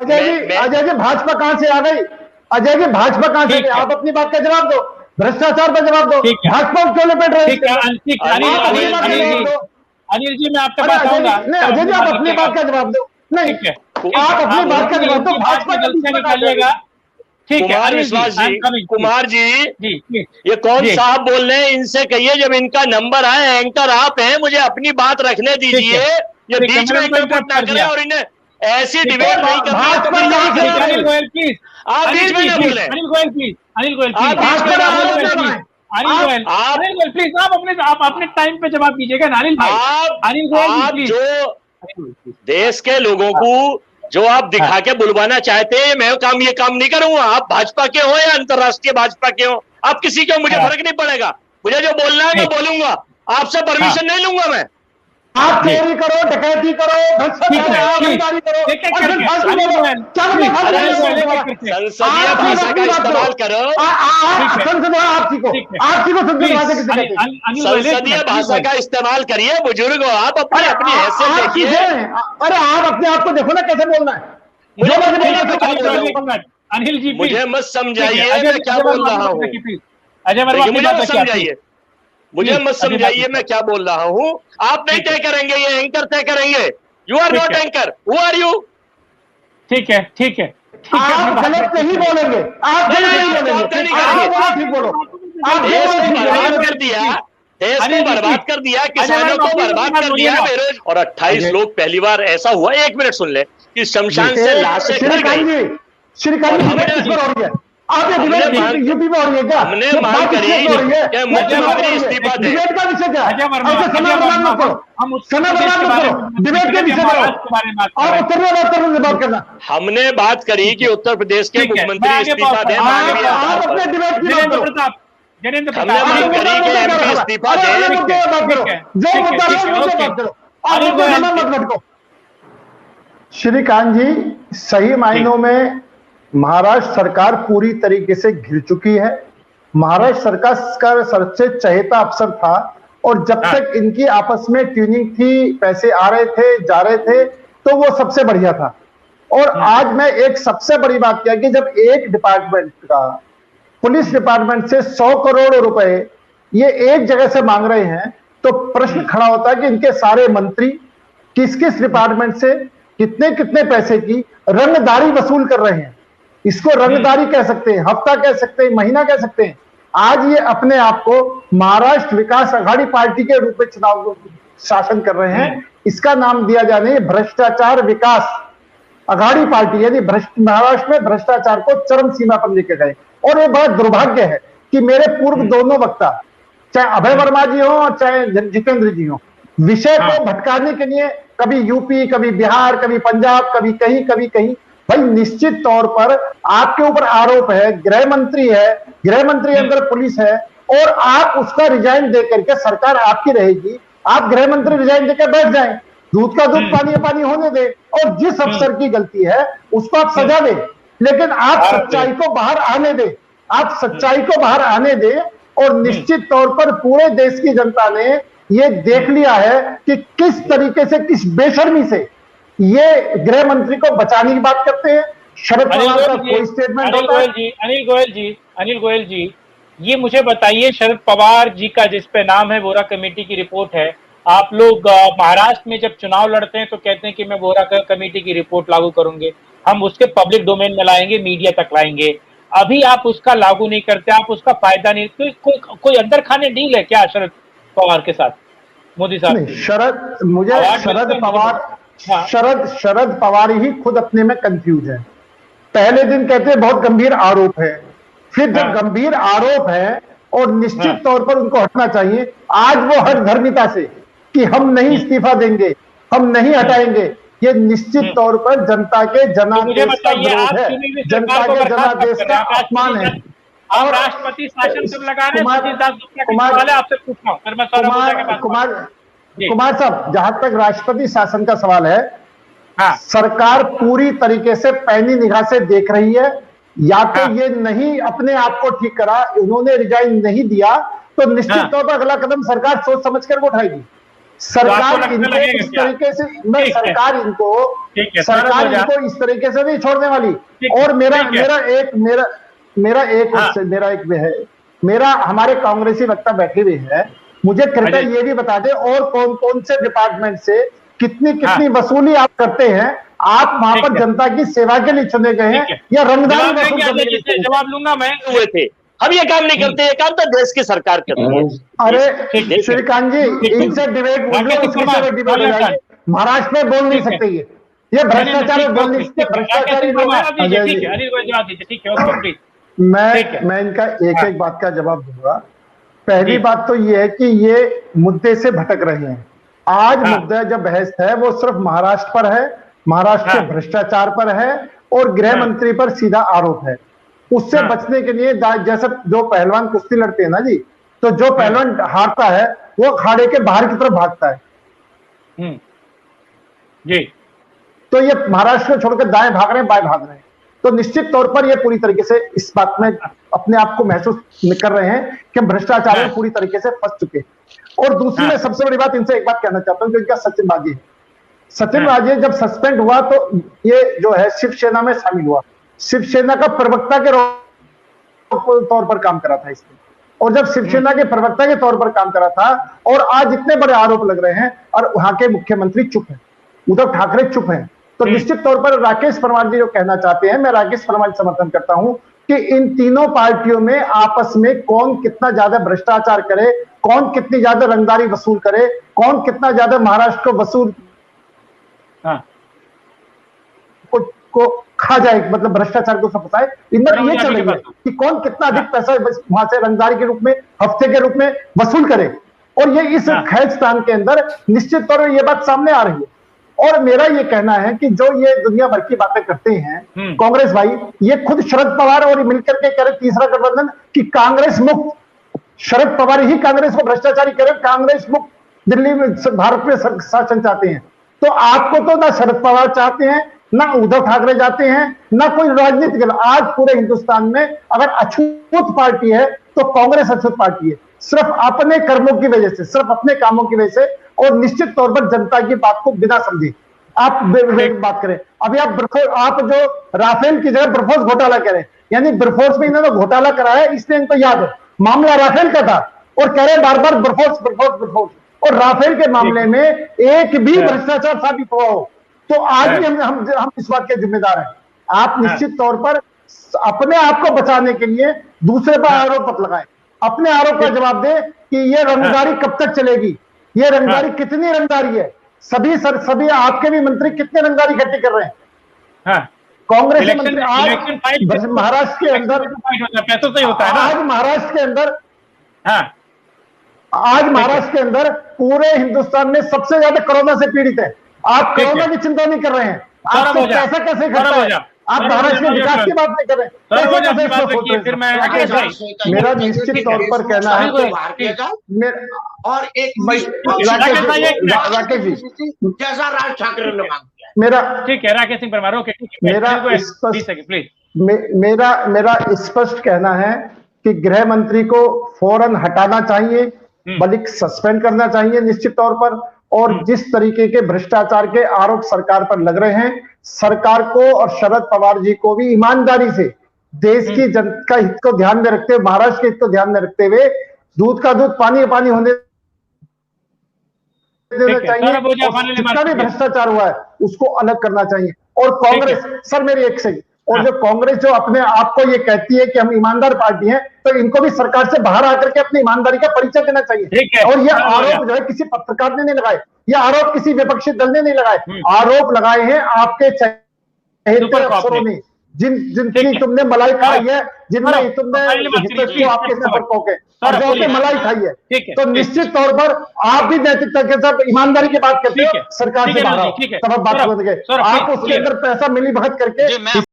अजय जी भाजपा कहां से आ गई? अजय जी भाजपा कहां से? आप अपनी बात का जवाब दो, भ्रष्टाचार पर जवाब दो, भाजपा क्यों लपेट रहे हैं? अनिल जी, मैं आपका बात आऊंगा। नहीं अजय जी, आप अपनी बात का जवाब दो। नहीं, आप अपनी बात का जवाब दो, भाजपा का गलतियां निकालिएगा। ठीक है कुमार विश्वास जी, कुमार जी, ये कौन साहब बोल रहे हैं? इनसे कहिए जब इनका नंबर आए, एंकर आप हैं, मुझे अपनी बात रखने दीजिए। ये बीच में इंटरप्ट ना करें और इन्हें ऐसी डिबेट नहीं करनी। अनिल गोयल प्लीज, आप बीच में ना बोले। अनिल गोयल प्लीज, अनिल गोयल आप बीच में ना बोले। अनिल गोयल प्लीज, आप अपने टाइम पे जवाब दीजिएगा ना अनिल भाई। अनिल गोयल प्लीज, जो देश के लोगों को जो आप दिखा के बुलवाना चाहते हैं, मैं ये काम नहीं करूंगा। आप भाजपा के हो या अंतरराष्ट्रीय भाजपा के हो, आप किसी के हो, मुझे फर्क नहीं पड़ेगा। मुझे जो बोलना है मैं बोलूंगा, आपसे परमिशन नहीं लूंगा मैं। आप चोरी करो, डकैती करो, भ्रष्टाचार करो, संसदीय भाषा का इस्तेमाल करो। संसदीय भाषा का इस्तेमाल करिए, बुजुर्ग हो आप, अपनी हैसियत देखिए। अरे आप अपने आप को देखो ना कैसे बोलना है। अनिल जी मुझे मत समझाइए मैं क्या बोल रहा हूँ। मुझे मत समझाइए, मुझे मत समझाइए मैं क्या बोल रहा हूँ। आप नहीं तय करेंगे, ये एंकर तय करेंगे। You are not anchor, who are you? ठीक है, ठीक है, आप गलत नहीं बोलेंगे, आप गलत नहीं बोलेंगे, आप ठीक बोलो। आप देश को बर्बाद कर दिया, देश को बर्बाद कर दिया, किसानों को बर्बाद कर दिया, और 28 लोग पहली बार ऐसा हुआ। 1 मिनट सुन ले कि शमशान से लाशें खिल गई। यूपी में हो रही है क्या? हमने मांग करी कि मुख्यमंत्री इस्तीफा दे। डिबेट का विषय क्या है? समय बर्बाद मत करो, समय बर्बाद मत करो, डिबेट के विषय करो और उत्तर में बात करना। हमने बात करी कि उत्तर प्रदेश के मुख्यमंत्री इस्तीफा दें। आप अपने डिबेट की बात करो। हमने मांग करी कि एमपी इस्तीफा दे। जो मुद्दा है उससे बात करो, आप मत भटको। श्रीकांत जी, सही मायनों में महाराष्ट्र सरकार पूरी तरीके से घिर चुकी है। महाराष्ट्र सरकार का सबसे चहेता अफसर था, और जब तक इनकी आपस में ट्यूनिंग थी, पैसे आ रहे थे जा रहे थे, तो वो सबसे बढ़िया था। और आज मैं एक सबसे बड़ी बात किया कि जब एक डिपार्टमेंट का, पुलिस डिपार्टमेंट से 100 करोड़ रुपए ये एक जगह से मांग रहे हैं, तो प्रश्न खड़ा होता है कि इनके सारे मंत्री किस किस डिपार्टमेंट से कितने कितने पैसे की रंगदारी वसूल कर रहे हैं। इसको रंगदारी कह सकते हैं, हफ्ता कह सकते हैं, महीना कह सकते हैं। आज ये अपने आप को महाराष्ट्र विकास आघाड़ी पार्टी के रूप में चुनाव शासन कर रहे हैं। इसका नाम दिया जाने भ्रष्टाचार विकास आघाड़ी पार्टी, यानी महाराष्ट्र में भ्रष्टाचार को चरम सीमा पर लेकर गए। और ये बड़ा दुर्भाग्य है कि मेरे पूर्व दोनों वक्ता, चाहे अभय वर्मा जी हो और चाहे जितेंद्र जी हो, विषय को भटकाने के लिए कभी यूपी, कभी बिहार, कभी पंजाब, कभी कहीं। भाई निश्चित तौर पर आपके ऊपर आरोप है, गृह मंत्री है, गृह मंत्री अंदर पुलिस है, और आप उसका रिजाइन देकर के सरकार आपकी रहेगी। आप गृह मंत्री रिजाइन देकर बैठ जाएं, दूध का दूध पानी पानी होने दे, और जिस अफसर की गलती है उसको आप सजा दें, लेकिन आप सच्चाई को बाहर आने दें, आप सच्चाई को बाहर आने दें। और निश्चित तौर पर पूरे देश की जनता ने ये देख लिया है कि किस तरीके से, किस बेशर्मी से ये गृह मंत्री को बचाने की बात करते हैं। शरद पवार का कोई स्टेटमेंट होता है? अनिल गोयल जी, ये मुझे बताइए, शरद पवार जी का जिस पे नाम है वोरा कमेटी की रिपोर्ट है, आप लोग महाराष्ट्र में जब चुनाव लड़ते हैं तो कहते हैं कि मैं वोरा कमेटी की रिपोर्ट लागू करूंगे, हम उसके पब्लिक डोमेन में लाएंगे, मीडिया तक लाएंगे। अभी आप उसका लागू नहीं करते, आप उसका फायदा नहीं, कोई अंदर खाने डील है क्या शरद पवार के साथ, मोदी साहब? शरद पवार ही खुद अपने में कंफ्यूज है। पहले दिन कहते हैं बहुत गंभीर आरोप है, फिर जब गंभीर आरोप है और निश्चित तौर पर उनको हटना चाहिए, आज वो हट धर्मिता से कि हम नहीं इस्तीफा देंगे, हम नहीं हटाएंगे, ये निश्चित तौर पर जनता के जनादेश का विरोध है, जनता के जनादेश का अपमान है। आप राष्ट्रपति शासन जब लगा रहे हैं, कुमार साहब, जहां तक राष्ट्रपति शासन का सवाल है, सरकार पूरी तरीके से पैनी निगाह से देख रही है। या तो ये नहीं अपने आप को ठीक करा, उन्होंने रिजाइन नहीं दिया, तो निश्चित तौर पर अगला कदम सरकार सोच समझ कर वो उठाएगी। सरकार इनको इस तरीके से, सरकार इनको ठीक है, सरकार सौरभ ओझा। इनको इस तरीके से नहीं छोड़ने वाली। ठीक है, और मेरा ठीक है। मेरा हमारे कांग्रेसी वक्ता बैठे हुए हैं, मुझे कृपया अजय। ये भी बता दें और कौन कौन से डिपार्टमेंट से कितनी हाँ। वसूली आप करते हैं। आप वहां ठीक पर है। जनता की सेवा के लिए चुने गए हैं ठीक है। या रंगदारी जवाब वसूल देंगे करने अजय के जी लिए से, चुने गए? जवाब लूंगा मैं। हुए थे, हम ये काम नहीं करते, ये काम तो देश की सरकार करती है। अरे ठीक है। श्रीकांत जी, ठीक है। इनसे डिबेट बोल राकेश लो, सिंह उसकी परमार, से डिबेट हो जाएगी। महाराष्ट्र में बोल नहीं ठीक है। सकते ये भ्रष्टाचार में बोल नहीं सकते, भ्रष्टाचारी लोग हैं। जवाब दीजिए, ठीक है, अनिल को जवाब दीजिए, ठीक है, ओके प्लीज। ठीक है। मैं इनका एक हाँ। एक बात का जवाब दूंगा। पहली जी। बात तो ये है कि ये मुद्दे से भटक रहे हैं। आज हाँ। मुद्दा जो बहस है वो सिर्फ महाराष्ट्र पर है, महाराष्ट्र के हाँ। भ्रष्टाचार पर है और गृह हाँ। मंत्री पर सीधा आरोप है। उससे हाँ। बचने के लिए जैसे जो पहलवान कुश्ती लड़ते हैं ना जी, तो जो पहलवान हारता है वो अखाड़े के बाहर की तरफ भागता है। जी। तो ये महाराष्ट्र को छोड़कर दाएं भाग रहे हैं, बाएं भाग रहे हैं। तो निश्चित तौर पर ये पूरी तरीके से इस बात में अपने आप को महसूस कर रहे हैं कि हम भ्रष्टाचार में पूरी तरीके से फंस चुके हैं। और दूसरी मैं सबसे बड़ी बात इनसे एक बात कहना चाहता हूं कि इनका सचिन राजे है। सचिन राजे जब सस्पेंड हुआ तो ये जो है शिवसेना में शामिल हुआ, शिवसेना का प्रवक्ता के तौर पर काम करा था इसमें। और जब शिवसेना के प्रवक्ता के तौर पर काम करा था और आज इतने बड़े आरोप लग रहे हैं और वहां के मुख्यमंत्री चुप हैं, उद्धव ठाकरे चुप हैं, तो निश्चित तौर पर राकेश परमार जी जो कहना चाहते हैं, मैं राकेश परमार समर्थन करता हूं कि इन तीनों पार्टियों में आपस में कौन कितना ज्यादा भ्रष्टाचार करे, कौन कितनी ज्यादा रंगदारी वसूल करे, कौन कितना ज्यादा महाराष्ट्र को वसूल को खा जाए, मतलब भ्रष्टाचार को फंसाए, इनमें ये चल रही है कि कौन कितना अधिक पैसा वहां से रंगदारी के रूप में, हफ्ते के रूप में वसूल करे। और ये इस खैलस्तान के अंदर निश्चित तौर पर ये बात सामने आ रही है। और मेरा ये कहना है कि जो ये दुनिया भर की बातें करते हैं कांग्रेस भाई, ये खुद शरद पवार और मिलकर के कह रहे तीसरा गठबंधन कि कांग्रेस मुक्त, शरद पवार ही कांग्रेस को भ्रष्टाचारी करे, कांग्रेस मुक्त दिल्ली में भारत में शासन चाहते हैं। तो आपको तो ना शरद पवार चाहते हैं, ना उद्धव ठाकरे चाहते हैं, ना कोई राजनीतिक। आज पूरे हिंदुस्तान में अगर अछूत पार्टी है तो कांग्रेस अछूत पार्टी है, सिर्फ अपने कर्मों की वजह से, सिर्फ अपने कामों की वजह से, और निश्चित तौर पर जनता की बात को बिना समझे आप बात करें। अभी आप जो राफेल की जगह ब्रफोर्स घोटाला करें, यानी ब्रफोर्स में इन्होंने घोटाला कराया, इसलिए इनको याद है मामला राफेल का था और कह रहे बार बार ब्रफोर्स ब्रफोर्स ब्रफोर्स, और राफेल के मामले में एक भी भ्रष्टाचार साबित हुआ हो तो आज भी हम इस बात के जिम्मेदार हैं। आप निश्चित तौर पर अपने आप को बचाने के लिए दूसरे पर आरोप मत लगाएं, अपने आरोप का जवाब दे कि ये रंगदारी कब तक चलेगी, ये रंगदारी कितनी रंगदारी है, सभी आपके भी मंत्री कितने रंगदारी इकट्ठी कर रहे हैं। कांग्रेस के मंत्री आज महाराष्ट्र के अंदर पैसों से ही होता है ना। आज महाराष्ट्र के अंदर पूरे हिंदुस्तान में सबसे ज्यादा कोरोना से पीड़ित है। आप कोरोना की चिंता नहीं कर रहे हैं, आपको पैसा कैसे खर्चा है, आप महाराष्ट्र के विकास की बात नहीं कर रहे हैं। मेरा निश्चित तौर पर कहना है और एक राकेश जी जैसा राज ठाकरे ने मांग किया। मेरा ठीक है, राकेश सिंह परमार, ओके, मेरा स्पष्ट कहना है कि गृह मंत्री को फौरन हटाना चाहिए, बल्कि सस्पेंड करना चाहिए निश्चित तौर पर। और जिस तरीके के भ्रष्टाचार के आरोप सरकार पर लग रहे हैं, सरकार को और शरद पवार जी को भी ईमानदारी से देश की जनता का हित को ध्यान में रखते हुए, महाराष्ट्र के हित को ध्यान में रखते हुए दूध का दूध पानी का पानी होने देना चाहिए। जितना भी भ्रष्टाचार हुआ है उसको अलग करना चाहिए। और कांग्रेस, सर मेरी एक सेकंड, और जो कांग्रेस जो अपने आप को ये कहती है कि हम ईमानदार पार्टी हैं, तो इनको भी सरकार से बाहर आकर के अपनी ईमानदारी का परिचय देना चाहिए। और ये आरोप जो है किसी पत्रकार ने नहीं लगाए, ये आरोप किसी विपक्षी दल ने नहीं लगाए, आरोप लगाए हैं आपके चहेते अफसरों ने, जिनकी तुमने मलाई खाई है, जिनमें तुमने आपके और जो आपने मलाई खाई है। तो निश्चित तौर पर आप भी नैतिकता के साथ ईमानदारी की बात करते हैं, सरकार से बाहर तब बात बन गए, आप उसके अंदर पैसा मिली भगत करके